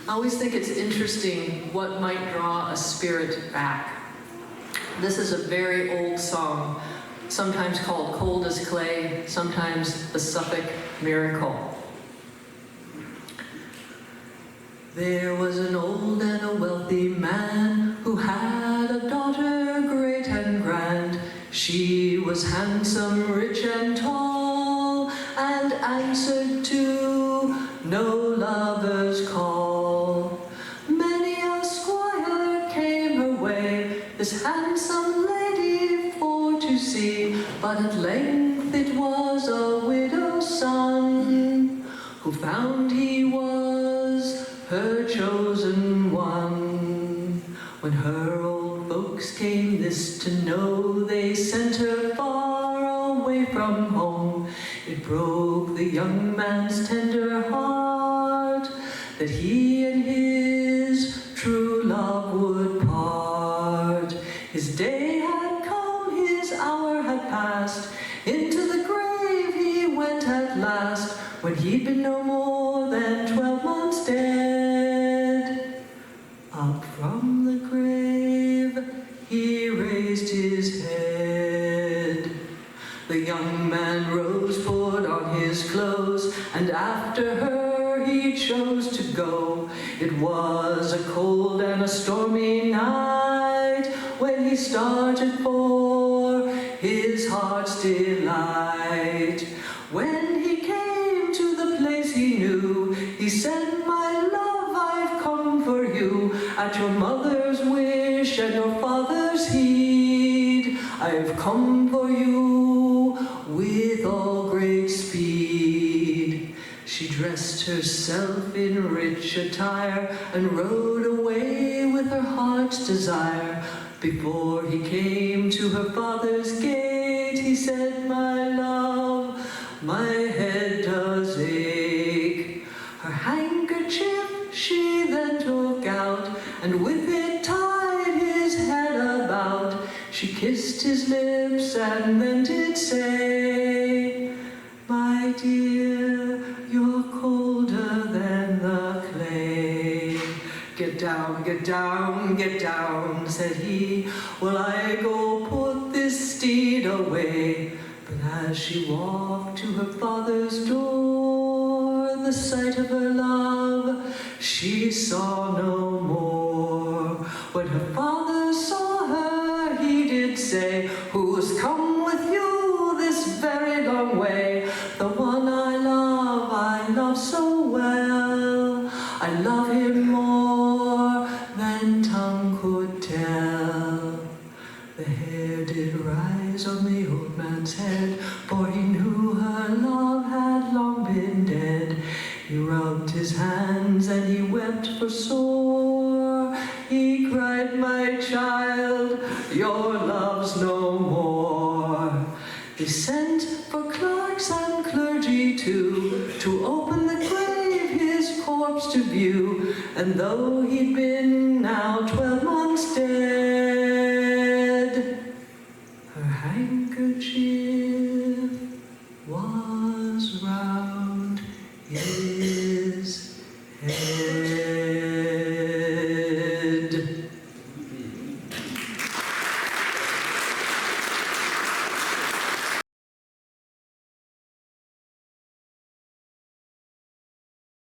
I always think it's interesting what might draw a spirit back. This is a very old song, sometimes called Cold as Clay, sometimes the Suffolk Miracle. There was an old and a wealthy man who had a daughter great and grand. She was handsome, rich and tall, and answered to no lover's call. Many a squire came her way, this handsome lady for to see, but at length it was a widow's son who found he was her chosen one. When her old folks came this to know, they sent her far away from home. It broke the young man's tender heart that he and his true love would part. His day had come, his hour had passed, into the grave he went at last, when he'd been no more than 12 months dead. Up from the grave he raised his head. The young man rose, put on his clothes, and after her he chose to go. It was a cold and a stormy night when he started for his heart's delight. When he came to the place he knew, he said, "My love, I've come for you, at your mother's wish and your father's heed. I've come for you with all great speed." She dressed herself in rich attire and rode away with her heart's desire. Before he came to her father's gate, he said, "My love, my head does ache." Her handkerchief she then took out, and with it tied his head about. She kissed his lips and then did say, "My dear, you're colder than the clay." "Get down, get down, get down," said he, "while I go put this steed away." But as she walked to her father's door, the sight of her love she saw no more. When her father saw her, he did say, "Who's come with you this very long way?" "The one I love so well. I love him more than tongue could tell." The hair did rise on the old man's head, for he knew her love had long been dead. He rubbed his hands and he wept for sore. He cried, "My child, your love's no more." They sent for clerks and clergy too, to open the grave his corpse to view. And though he'd been now 12 months